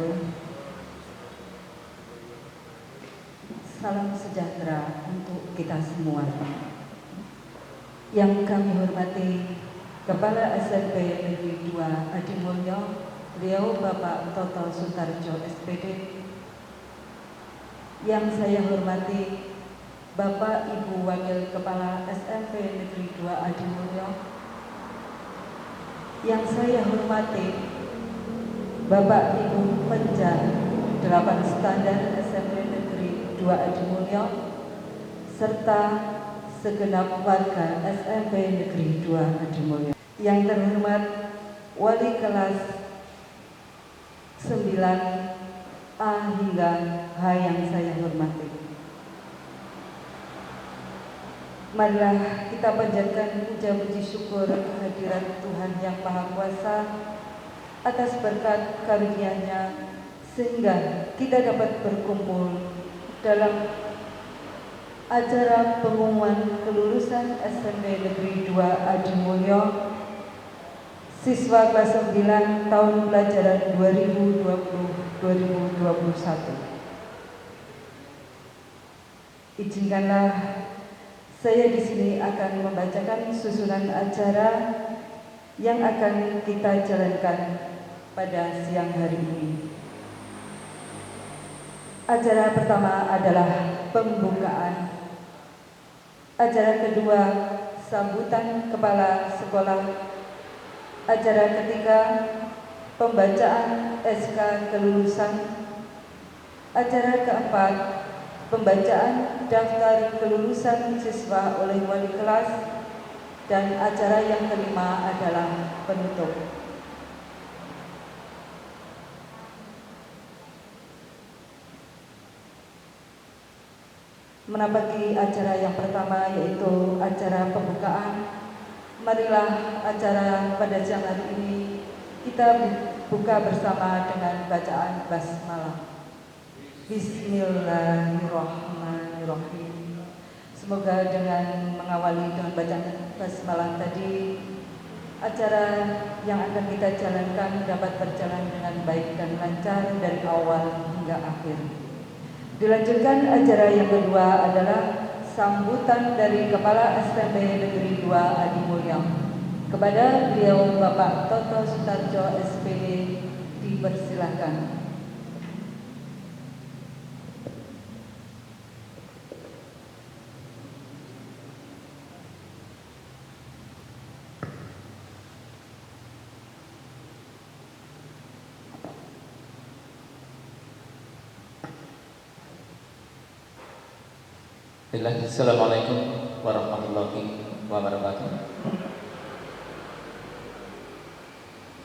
wabarakatuh. Salam sejahtera untuk kita semua. Yang kami hormati Kepala SMP Negeri 2 Adimulyo, beliau Bapak Toto Sutarjo SPD. Yang saya hormati Bapak Ibu Wakil Kepala SMP Negeri 2 Adimulyo. Yang saya hormati Bapak Ibu Penja 8 Standar SMP Negeri 2 Adimulyo serta segenap warga SMP Negeri 2 Adimulyo. Yang terhormat Wali Kelas 9A hingga H yang saya hormati. Marilah kita panjatkan puja puji syukur kehadiran Tuhan Yang Maha Kuasa atas berkat karunia-Nya sehingga kita dapat berkumpul dalam acara pengumuman kelulusan SMP Negeri 2 Adimulyo siswa kelas 9 tahun pelajaran 2020-2021. Izinkanlah saya di sini akan membacakan susunan acara yang akan kita jalankan pada siang hari ini. Acara pertama adalah pembukaan. Acara kedua, sambutan kepala sekolah. Acara ketiga, pembacaan SK kelulusan. Acara keempat, pembacaan daftar kelulusan siswa oleh wali kelas. Dan acara yang kelima adalah penutup. Menapaki acara yang pertama yaitu acara pembukaan. Marilah acara pada siang hari ini kita buka bersama dengan bacaan basmalah. Bismillahirrahmanirrahim. Semoga dengan mengawali dengan bacaan basmalah tadi, acara yang akan kita jalankan dapat berjalan dengan baik dan lancar dari awal hingga akhir. Dilanjutkan acara yang kedua adalah sambutan dari Kepala SMP Negeri 2 Adimulyo. Kepada beliau Bapak Toto Sutarjo SPD dipersilahkan. Assalamualaikum warahmatullahi wabarakatuh.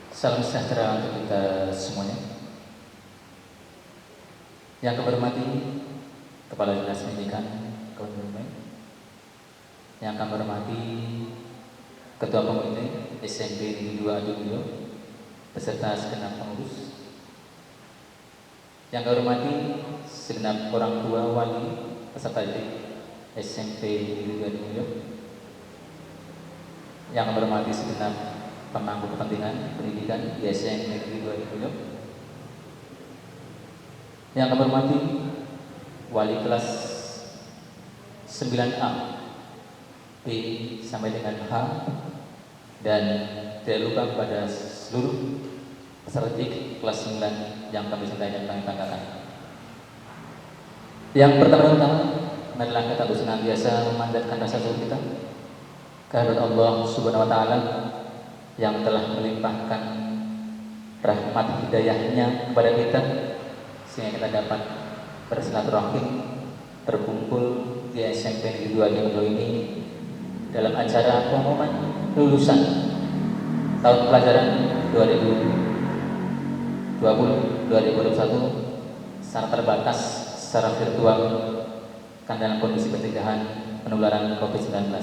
Salam sejahtera untuk kita semuanya. Yang kami hormati Kepala Dinas Pendidikan Kabupaten, yang kami hormati Ketua Komite SMP Negeri 2 Adimulyo beserta segenap pengurus. Yang kami hormati segenap orang tua, wali, peserta didik SMP Negeri 2 Adimulyo, yang kami hormati segenap pemangku kepentingan pendidikan di SMP Negeri 2 Adimulyo, yang kami hormati wali kelas 9A B sampai dengan H, dan tidak lupa kepada seluruh peserta didik kelas 9 yang kami cintai dan kami banggakan. Yang pertama-tama, marilah kita senantiasa memanjatkan rasa syukur kita kehadirat Allah Subhanahu wa Ta'ala yang telah melimpahkan rahmat hidayahnya kepada kita sehingga kita dapat bersilaturahim berkumpul di SMP Negeri 2 Adimulyo ini dalam acara pengumuman lulusan tahun pelajaran 2020-2021 secara terbatas secara virtual kan dalam kondisi pencegahan penularan COVID-19.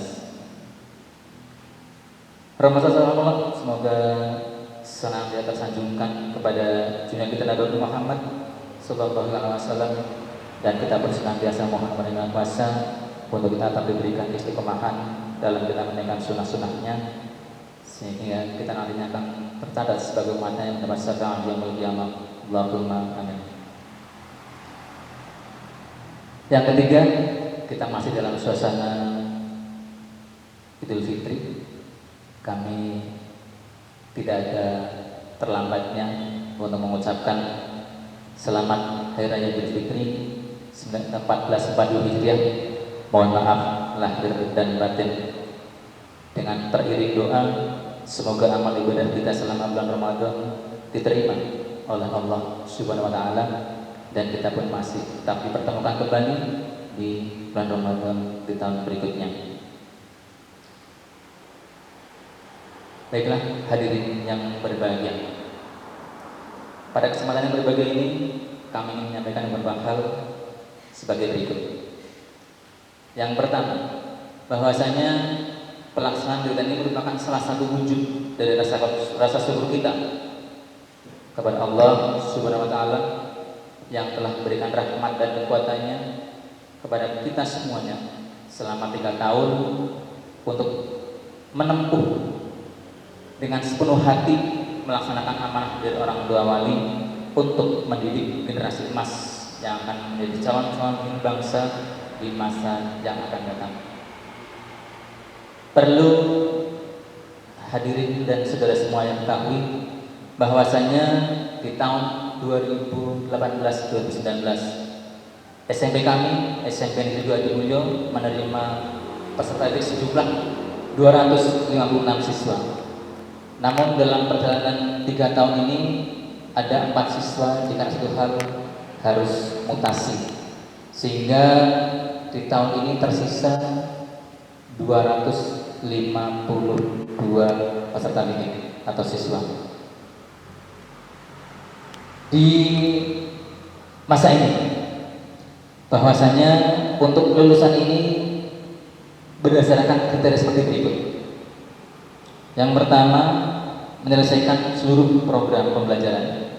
Rahmatullah semoga senantiasa tersanjungkan kepada junjungan kita Nabi Muhammad Sallallahu Alaihi Wasallam, dan kita bersenantiasa mohon kepada kuasa untuk kita tetap diberikan istiqomahan dalam kita menunaikan sunnah-sunnahnya sehingga kita nantinya akan tercatat sebagai umatnya yang mendapat syafaat yang mulia Allahumma amin. Yang ketiga, kita masih dalam suasana Idul Fitri. Kami tidak ada terlambatnya untuk mengucapkan selamat Hari Raya Idul Fitri 1440 Hijriah. Mohon maaf lahir dan batin. Dengan teriring doa, semoga amal ibadah kita selama bulan Ramadan diterima oleh Allah Subhanahu wa taala, dan kita pun masih tetap dipertemukan kembali di bulan Ramadan di tahun berikutnya. Baiklah hadirin yang berbahagia, pada kesempatan yang berbahagia ini kami ingin menyampaikan beberapa hal sebagai berikut. Yang pertama, bahwasanya pelaksanaan kegiatan ini merupakan salah satu wujud dari rasa syukur kita kepada Allah Subhanahu wa taala yang telah memberikan rahmat dan kekuatannya kepada kita semuanya selama 3 tahun untuk menempuh dengan sepenuh hati melaksanakan amanah dari orang tua wali untuk mendidik generasi emas yang akan menjadi calon-calon bangsa di masa yang akan datang. Perlu hadirin dan saudara semua yang ketahui bahwasanya di tahun 2018-2019 SMP kami, SMP Negeri 2 Adimulyo, menerima peserta didik sejumlah 256 siswa. Namun dalam perjalanan 3 tahun ini ada 4 siswa jika satu hal harus mutasi, sehingga di tahun ini tersisa 252 peserta didik atau siswa. Di masa ini bahwasanya untuk kelulusan ini berdasarkan kriteria seperti berikut. Yang pertama, menyelesaikan seluruh program pembelajaran.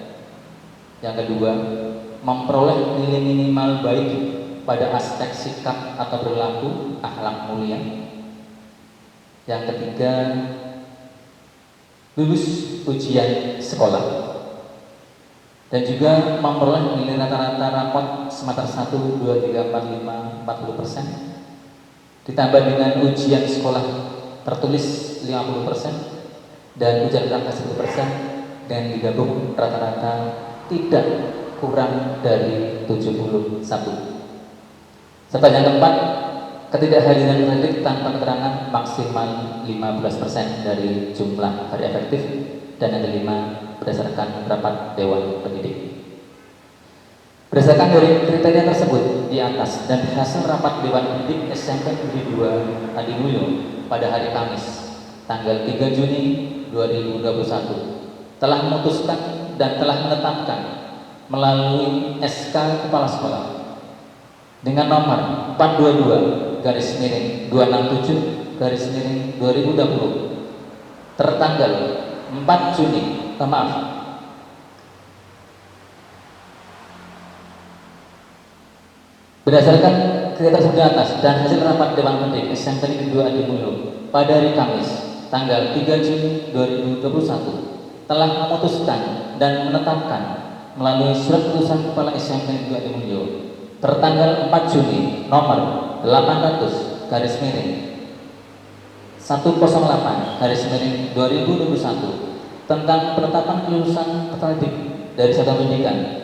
Yang kedua, memperoleh nilai minimal baik pada aspek sikap atau perilaku akhlak mulia. Yang ketiga, lulus ujian sekolah. Dan juga memperoleh nilai rata-rata rapot semester 1, 2, 3, 4, 5, 40%, ditambah dengan ujian sekolah tertulis 50% dan ujian praktek 10%, dan digabung rata-rata tidak kurang dari 71. Serta yang keempat, ketidakhadiran kredit tanpa keterangan maksimal 15% dari jumlah hari efektif, dan yang kelima, berdasarkan rapat Dewan Pendidik. Berdasarkan dari kriteria tersebut di atas dan hasil rapat Dewan Pendidik SMP Negeri 2 Adimulyo pada hari Kamis tanggal 3 Juni 2021 telah memutuskan dan telah menetapkan melalui SK Kepala Sekolah dengan nomor 422/267/2020 tertanggal 4 Juni, berdasarkan kriteria tersebut di atas dan hasil rapat Dewan Pendidik SMP Negeri 2 Adimulyo pada hari Kamis tanggal 3 Juni 2021 telah memutuskan dan menetapkan melalui surat keputusan Kepala SMP Negeri 2 Adimulyo tertanggal 4 Juni nomor 800/108/2021 tentang penetapan kelulusan peserta didik dari satuan pendidikan,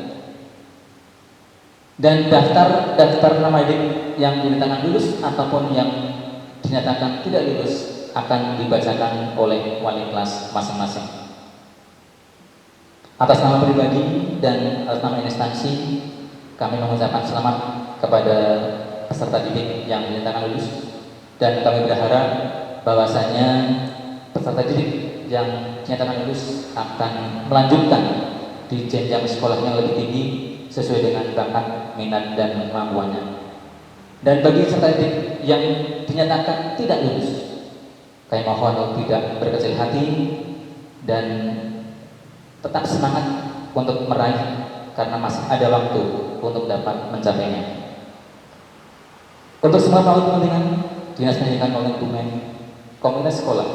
dan daftar nama didik yang dinyatakan lulus ataupun yang dinyatakan tidak lulus akan dibacakan oleh wali kelas masing-masing. Atas nama pribadi dan atas nama instansi, kami mengucapkan selamat kepada peserta didik yang dinyatakan lulus, dan kami berharap bahwasanya peserta didik yang dinyatakan lulus akan melanjutkan di jenjang sekolah yang lebih tinggi sesuai dengan bakat, minat, dan kemampuannya. Dan bagi peserta didik yang dinyatakan tidak lulus, kami mohon untuk tidak berkecil hati dan tetap semangat untuk meraih, karena masih ada waktu untuk dapat mencapainya. Untuk semua pelaku kepentingan, Dinas Pendidikan Kabupaten Kebumen, komunitas sekolah,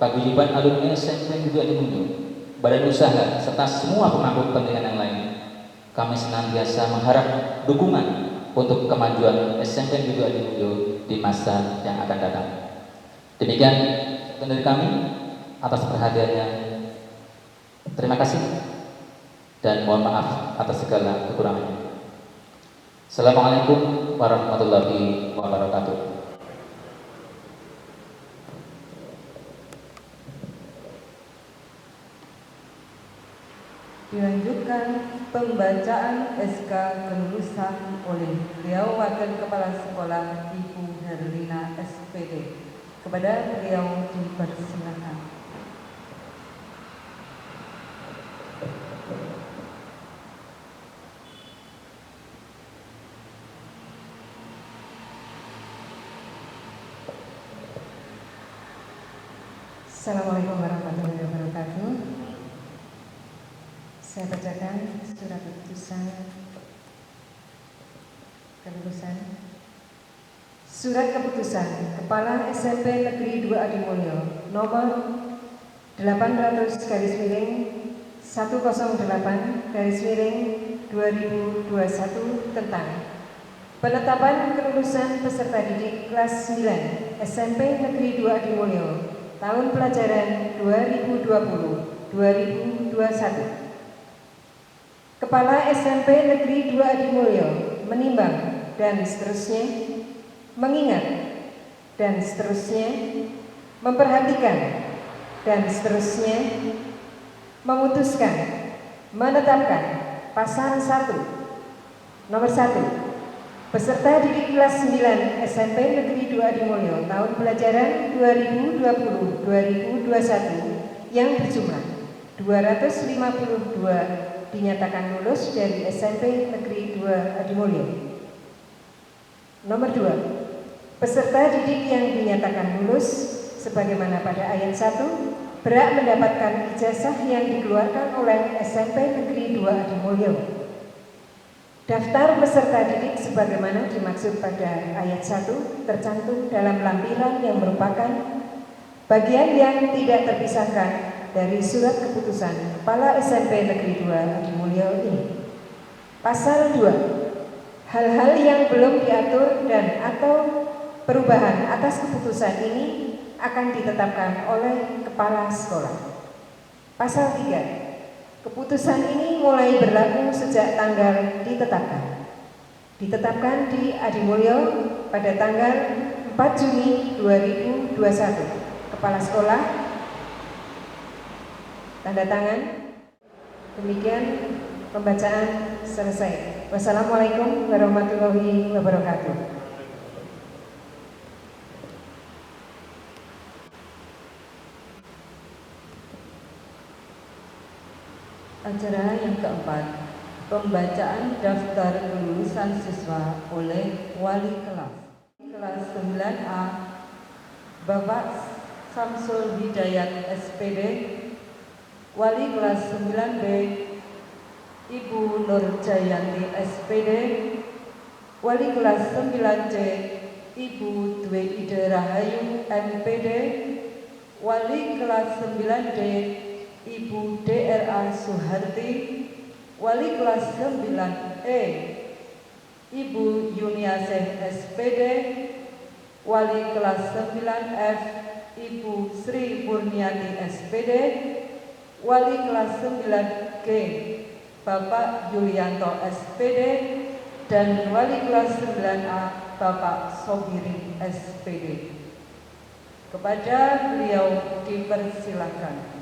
paguyuban alumni SMP Negeri 2 Adimulyo, badan usaha, serta semua pemangku kepentingan yang lain, kami senantiasa mengharap dukungan untuk kemajuan SMP Negeri 2 Adimulyo di masa yang akan datang. Demikian dari kami atas perhatiannya. Terima kasih dan mohon maaf atas segala kekurangannya. Assalamualaikum warahmatullahi wabarakatuh. Dilanjutkan pembacaan SK kelulusan oleh beliau Wakil Kepala Sekolah Ibu Herlina SPD. Kepada beliau dipersilakan. Assalamualaikum warahmatullahi wabarakatuh. Saya bacakan surat keputusan kelulusan. Surat keputusan Kepala SMP Negeri 2 Adimulyo nomor 800/108/2021 tentang penetapan kelulusan peserta didik kelas 9 SMP Negeri 2 Adimulyo tahun pelajaran 2020-2021. Kepala SMP Negeri 2 Adimulyo menimbang dan seterusnya, mengingat dan seterusnya, memperhatikan dan seterusnya, memutuskan, menetapkan pasal 1 nomor 1 peserta didik kelas 9 SMP Negeri 2 Adimulyo tahun pelajaran 2020-2021 yang berjumlah 252 dinyatakan lulus dari SMP Negeri 2 Adimulyo. Nomor 2, peserta didik yang dinyatakan lulus sebagaimana pada ayat 1 berhak mendapatkan ijazah yang dikeluarkan oleh SMP Negeri 2 Adimulyo. Daftar peserta didik sebagaimana dimaksud pada ayat 1 tercantum dalam lampiran yang merupakan bagian yang tidak terpisahkan dari surat keputusan Kepala SMP Negeri 2 Adimulyo ini. Pasal 2, hal-hal yang belum diatur dan atau perubahan atas keputusan ini akan ditetapkan oleh Kepala Sekolah. Pasal 3, keputusan ini mulai berlaku sejak tanggal ditetapkan. Ditetapkan di Adimulyo pada tanggal 4 Juni 2021. Kepala Sekolah tanda tangan. Demikian pembacaan selesai. Wassalamualaikum warahmatullahi wabarakatuh. Acara yang keempat, pembacaan daftar kelulusan siswa oleh wali kelas. Kelas 9A, Bapak Samsul Hidayat SPD. Wali kelas 9B, Ibu Nur Jayanti SPD. Wali kelas 9C, Ibu Dwi Ide Rahayu MPD. Wali kelas 9D, Ibu DRA Suharti. Wali kelas 9E, Ibu Yuniaseh SPD. Wali kelas 9F, Ibu Sri Purniati SPD. Wali kelas 9G, Bapak Yulianto SPD, dan wali kelas 9A, Bapak Sobiri SPD. Kepada beliau dipersilakan.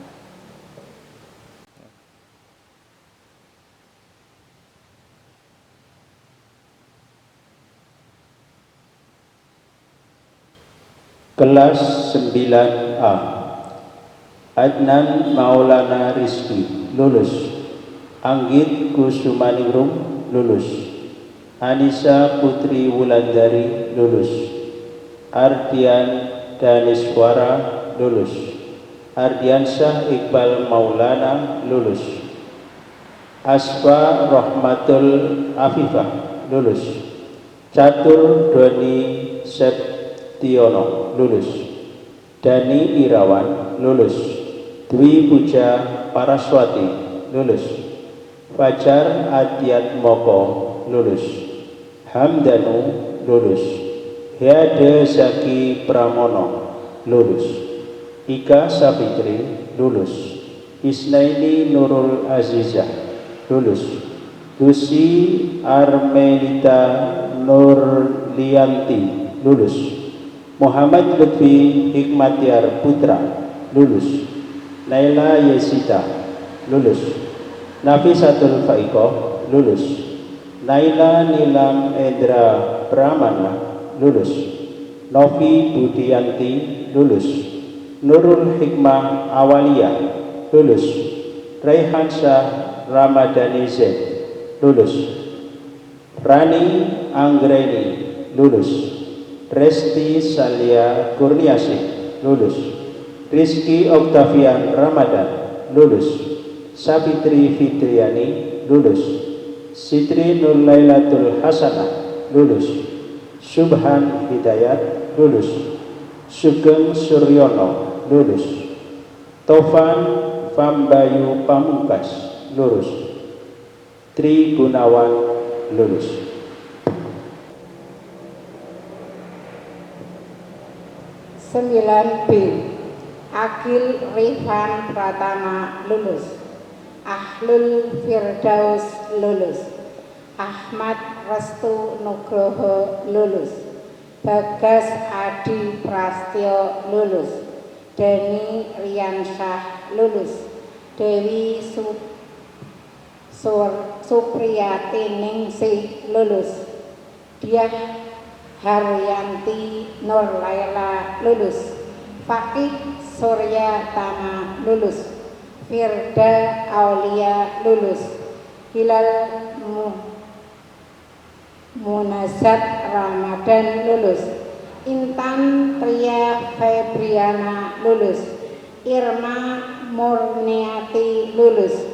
Kelas 9A, Adnan Maulana Rizki lulus. Anggit Kusumaningrum lulus. Anissa Putri Wulandari lulus. Ardian Daniswara lulus. Ardiansyah Iqbal Maulana lulus. Asfa Rahmatul Afifah lulus. Catur Doni Septiono lulus. Dani Irawan lulus. Dwi Puja Paraswati lulus. Fajar Adiat Moko lulus. Hamdanu lulus. Hyade Zaki Pramono lulus. Ika Sapitri lulus. Isnaini Nurul Azizah lulus. Lucy Armelita Nurlianti lulus. Muhammad Lutfi Hikmatiar Putra lulus. Naila Yesita lulus. Nafisatul Faikoh lulus. Naila Nilam Endra Pramana lulus. Novi Budianti lulus. Nurul Hikmah Awalia lulus. Raihan Syah Ramadhani Z lulus. Rani Anggreni lulus. Resti Salia Kurniasih lulus. Rizky Oktavian Ramadan lulus. Sapitri Fitriani lulus. Sitri Nurlailatul Hasanah lulus. Subhan Hidayat lulus. Sugeng Suryono lulus. Tovan Fambayu Pamungkas lulus. Tri Gunawan lulus. Sembilan B. Akil Rifan Pratama lulus. Ahlul Firdaus lulus. Ahmad Restu Nugroho lulus. Bagas Adi Prastyo lulus. Deni Riansyah lulus. Dewi Supriyati Ningsih lulus. Diah Haryanti Nurlaila lulus. Fakih Surya Tama lulus. Firda Aulia lulus. Hilal Munazat Ramadan lulus. Intan Tria Febriana lulus. Irma Murniati lulus.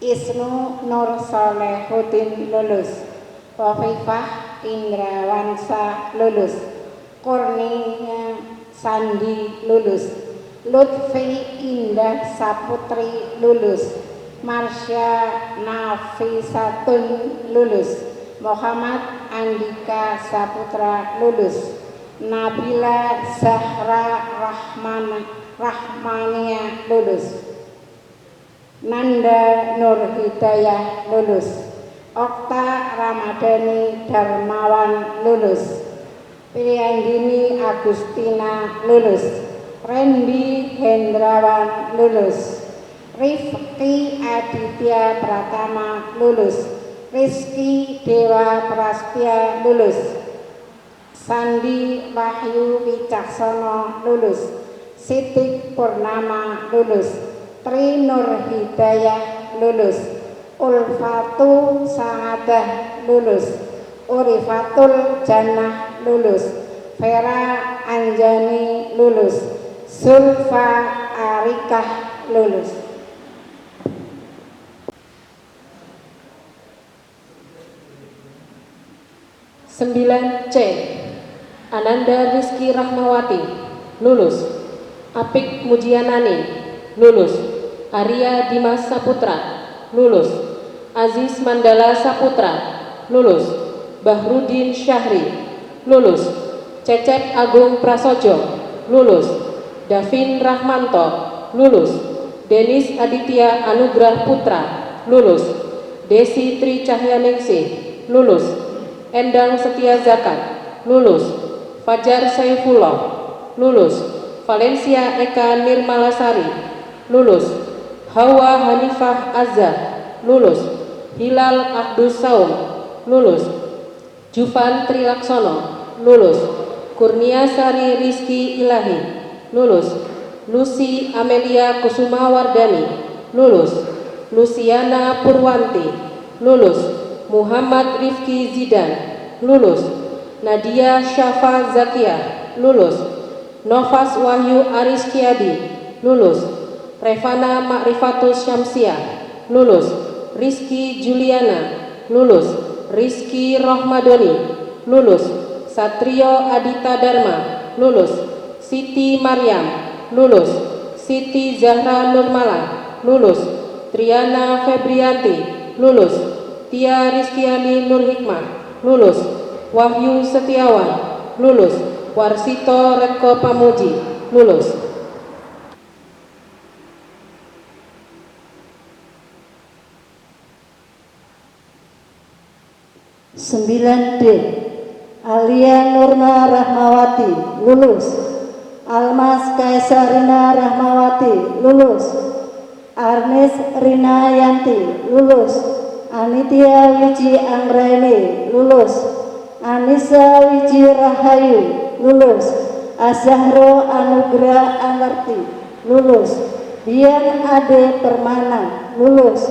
Isnu Nur Solehuddin lulus. Wafifah Indrawansa lulus. Kurnia Sandi lulus. Lutfi Indah Saputri lulus. Marsya Nafisatun lulus. Muhammad Andika Saputra lulus. Nabila Zahra Rahmania lulus. Nanda Nur Hidayah lulus. Okta Ramadhani Darmawan lulus. Priyandini Agustina lulus. Randy Hendrawan lulus. Rifki Aditya Pratama lulus. Rizky Dewa Prasetya lulus. Sandi Wahyu Wicaksono lulus. Sitik Purnama lulus. Tri Nur Hidayah lulus. Ulfatu Saadah lulus. Urifatul Jannah lulus. Vera Anjani lulus. Zulfa Arikah lulus. Sembilan C. Ananda Rizky Rahmawati lulus. Apik Mujianani lulus. Arya Dimas Saputra lulus. Aziz Mandala Saputra lulus. Bahrudin Syahri lulus. Cecep Agung Prasojo lulus. Davin Rahmanto lulus. Denis Aditya Anugrah Putra lulus. Desi Tri Cahyaningsih lulus. Endang Setia Zakat lulus. Fajar Saifullah lulus. Valencia Eka Nirmalasari lulus. Hawa Hanifah Azhar lulus. Hilal Abdus Saum lulus. Jufan Trilaksono lulus. Kurnia Sari Rizky Ilahi lulus. Lucy Amelia Kusuma Wardani lulus. Luciana Purwanti lulus. Muhammad Rifki Zidan lulus. Nadia Syafa Zakia lulus. Novas Wahyu Ariskiadi lulus. Revana Makrifatus Syamsiah lulus. Rizky Juliana lulus. Rizky Rohmadoni lulus. Satrio Adita Dharma lulus. Siti Maryam lulus. Siti Zahra Nurmala lulus. Triana Febrianti lulus. Tia Rizkiani Nur Hikmah, lulus. Wahyu Setiawan, lulus. Warsito Retko Pamuji, lulus. Sembilan D. Alia Nurma Rahmawati, lulus. Almas Kaisarina Rahmawati, lulus. Arnis Rina Yanti, lulus. Anitia Wiji Anggraini, lulus. Anissa Wiji Rahayu, lulus. Azahro Anugrah Anarti, lulus. Dian Ade Permana, lulus.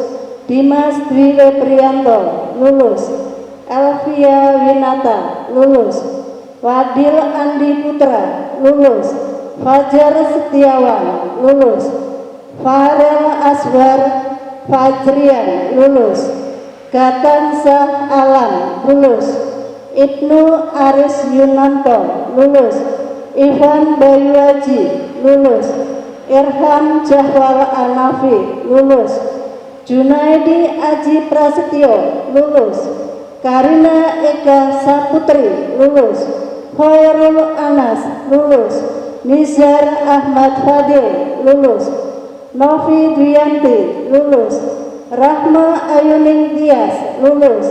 Dimas Dwi Priyanto, lulus. Elvia Winata, lulus. Wadil Andi Putra, lulus. Fajar Setiawan, lulus. Farel Aswar Fajrian, lulus. Gatansah Alam, lulus. Ibnu Aris Yunanto, lulus. Ivan Bayuaji, lulus. Irham Jahwal Anafi, lulus. Junaidi Aji Prasetyo, lulus. Karina Eka Saputri, lulus. Khairul Anas, lulus. Nizar Ahmad Fadil, lulus. Novi Dwianti, lulus. Rahma Ayuning Tias, lulus.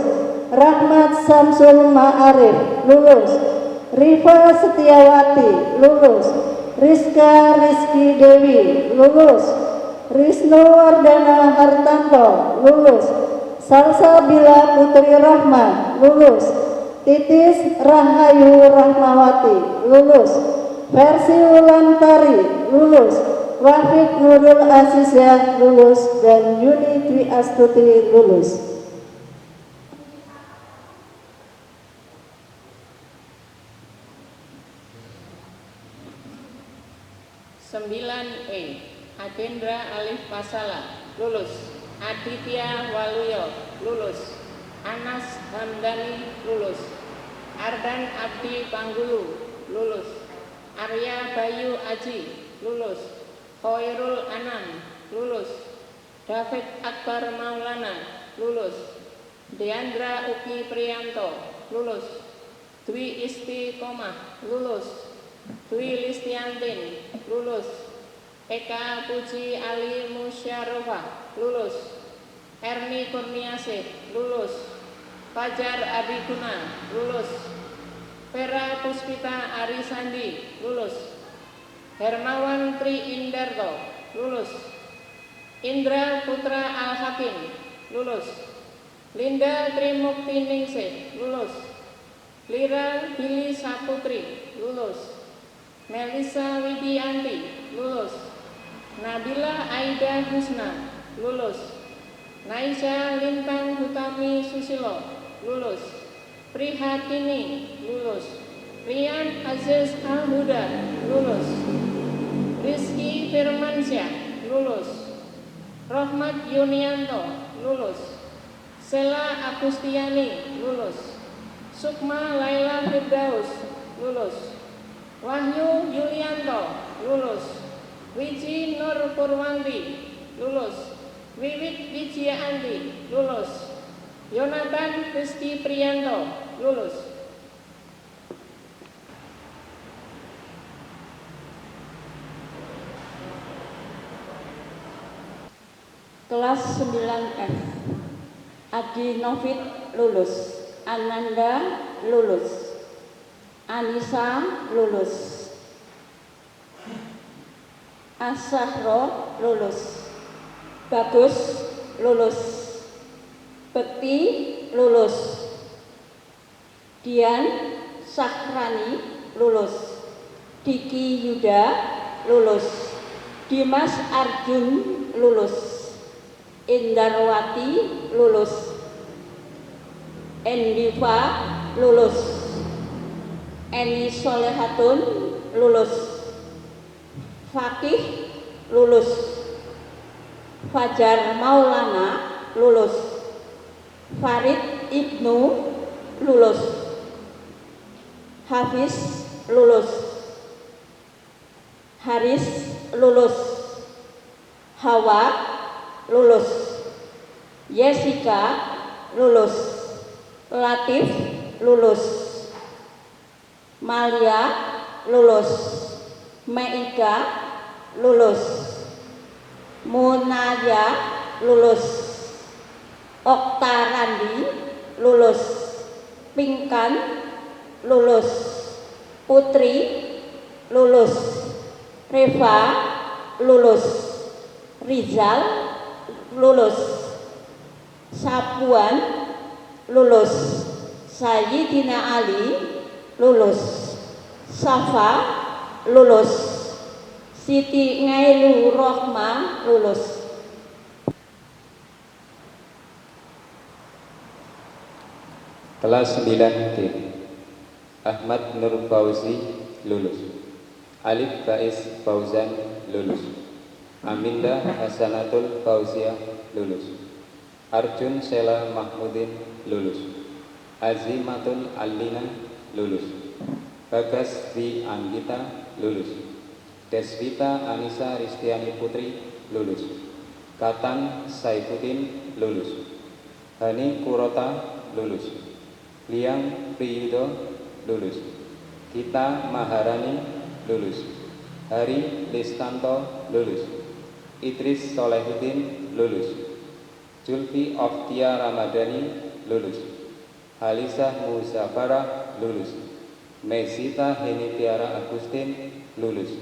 Rahmat Samsul Ma'arif, lulus. Rifa Setiawati, lulus. Rizka Rizki Dewi, lulus. Rizno Wardana Hartanto, lulus. Salsabila Putri Rahman, lulus. Titis Rahayu Rahmawati, lulus. Versi Ulantari, lulus. Wafik Nurul Azizah, lulus. Dan Yuni Dwi Astuti, lulus. Sembilan E. Adendra Alif Pasala, lulus. Aditya Waluyo, lulus. Anas Hamdani, lulus. Ardan Abdi Panggulu, lulus. Arya Bayu Aji, lulus. Khairul Anam, lulus. David Akbar Maulana, lulus. Deandra Uki Priyanto, lulus. Dwi Istiqomah, lulus. Dwi Listiantin, lulus. Eka Puji Ali Musyarofa, lulus. Erni Kurniasih, lulus. Fajar Abiguna, lulus. Vera Puspita Arisandi, lulus. Hermawan Tri Indarto, lulus. Indra Putra Al-Hakim, lulus. Linda Trimukti Ningsih, lulus. Lira Billy Saputri, lulus. Melisa Widianti, lulus. Nabila Aida Husna, lulus. Naisha Lintang Hutami Susilo, lulus. Prihatini, lulus. Rian Aziz Al-Huda, lulus. Rizky Firmansyah, lulus. Rohmat Yunianto, lulus. Sela Agustiani, lulus. Sukma Laila Firdaus, lulus. Wahyu Yulianto, lulus. Wiji Nur Purwanti, lulus. Wiwit Wijiaanti, lulus. Yonatan Rizky Priyanto, lulus. Kelas 9F. Adi Novit, lulus. Ananda, lulus. Anissa, lulus. Asahro, lulus. Bagus, lulus. Bekti, lulus. Dian Sahrani, lulus. Diki Yuda, lulus. Dimas Arjun, lulus. Indarwati, lulus. Endiva, lulus. Eni Solehatun, lulus. Fakih, lulus. Fajar Maulana, lulus. Farid Ibnu, lulus. Hafiz, lulus. Haris, lulus. Hawa, lulus. Jessica lulus. Latif lulus. Malia lulus. Meika lulus. Munaya lulus. Oktarandi lulus. Pinkan lulus. Putri lulus. Reva lulus. Rizal lulus. Sapuan lulus. Sayyidina Ali lulus. Safa lulus. Siti Ngailu Rohma lulus. Kelas 9D. Ahmad Nur Fauzi lulus. Alif Faiz Fauzan lulus. Aminda Hasanatul Fauziah lulus. Arjun Sela Mahmudin lulus. Azimatul Alina lulus. Bagas Dwi Anggita lulus. Deswita Anissa Ristiani Putri lulus. Katan Saifuddin lulus. Hani Kurota lulus. Liang Priyudo lulus. Gita Maharani lulus. Hari Listanto lulus. Idris Solehuddin lulus. Julfi Oftia Ramadhani lulus. Halisah Muzafarah lulus. Mesita Henitiara Agustin lulus.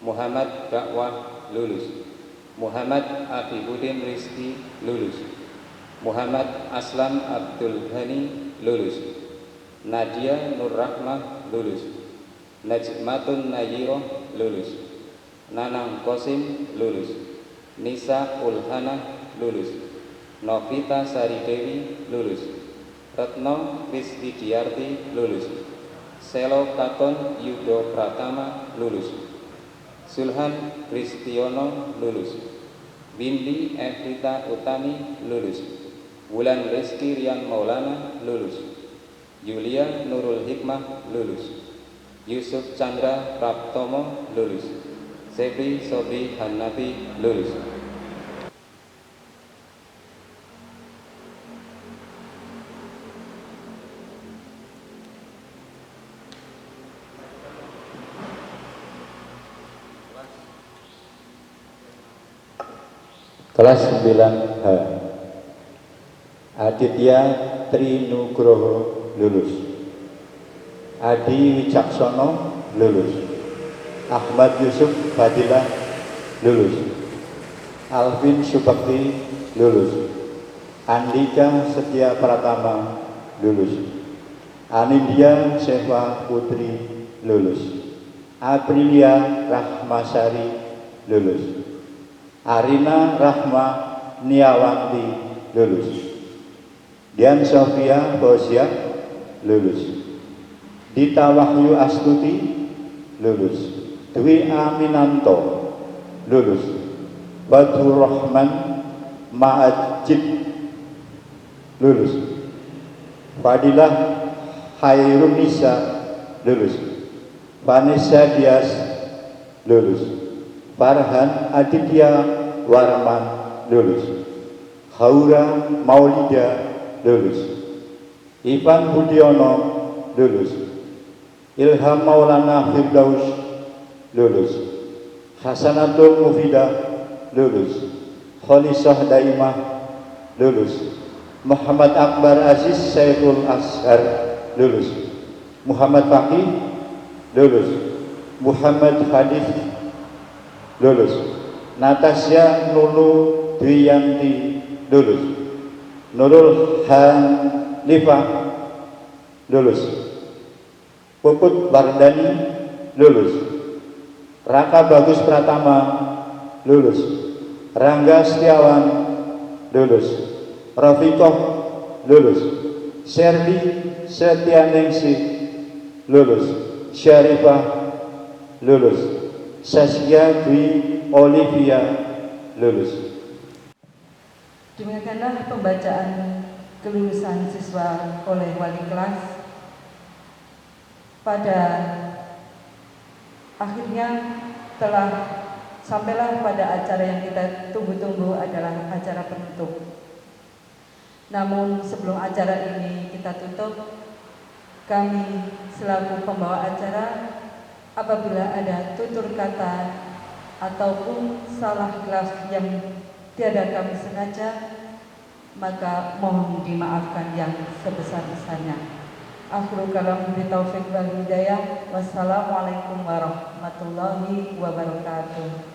Muhammad Dakwah lulus. Muhammad Afifuddin Rizki lulus. Muhammad Aslam Abdul Ghani lulus. Nadia Nur Rahmah lulus. Najmatun Nayiroh lulus. Nanang Kosim lulus. Nisa Ulhana lulus. Novita Saridewi lulus. Retno Kriswidiarti lulus. Selo Katon Yudo Pratama lulus. Sulhan Kristiono lulus. Windy Evita Utami lulus. Wulan Rizky Rian Maulana lulus. Yulia Nurul Hikmah lulus. Yusuf Chandra Praptomo lulus. Zebri Sobri Hanafi lulus. Kelas 9H. Aditya Trinugroho lulus. Adi Wicaksono lulus. Ahmad Yusuf Fadilah lulus. Alvin Subakti lulus. Andika Setia Pratama lulus. Anindya Seva Putri lulus. Aprilia Rahmasari lulus. Arina Rahma Niawanti lulus. Dian Sofia Bosya lulus. Dita Wahyu Astuti lulus. Dwi Aminanto lulus. Badrul Rahman Ma'ajid lulus. Fadilah Hairunisa lulus. Vanessa Dias lulus. Farhan Aditya Warman lulus. Haura Maulida lulus. Ivan Budiono lulus. Ilham Maulana Firdaus lulus. Hasanatul Mufidah lulus. Kholisah Daimah lulus. Muhammad Akbar Aziz Saiful Ashar lulus. Muhammad Faqih lulus. Muhammad Hadif lulus. Natasha Nulu Dwiyanti lulus. Nurul Hanifah lulus. Puput Bardani lulus. Raka Bagus Pratama lulus. Rangga Setiawan lulus. Rafiqoh lulus. Sherly Setianingsih lulus. Syarifah lulus. Saskia Dwi Olivia lulus. Demikianlah pembacaan kelulusan siswa oleh wali kelas. Pada akhirnya sampailah pada acara yang kita tunggu-tunggu adalah acara penutup. Namun sebelum acara ini kita tutup, kami selaku pembawa acara, apabila ada tutur kata ataupun salah lafaz yang tiada kami sengaja, maka mohon dimaafkan yang sebesar-besarnya. Akhirul kalam bitaufiq wal hidayah. Wassalamualaikum warahmatullahi wabarakatuh.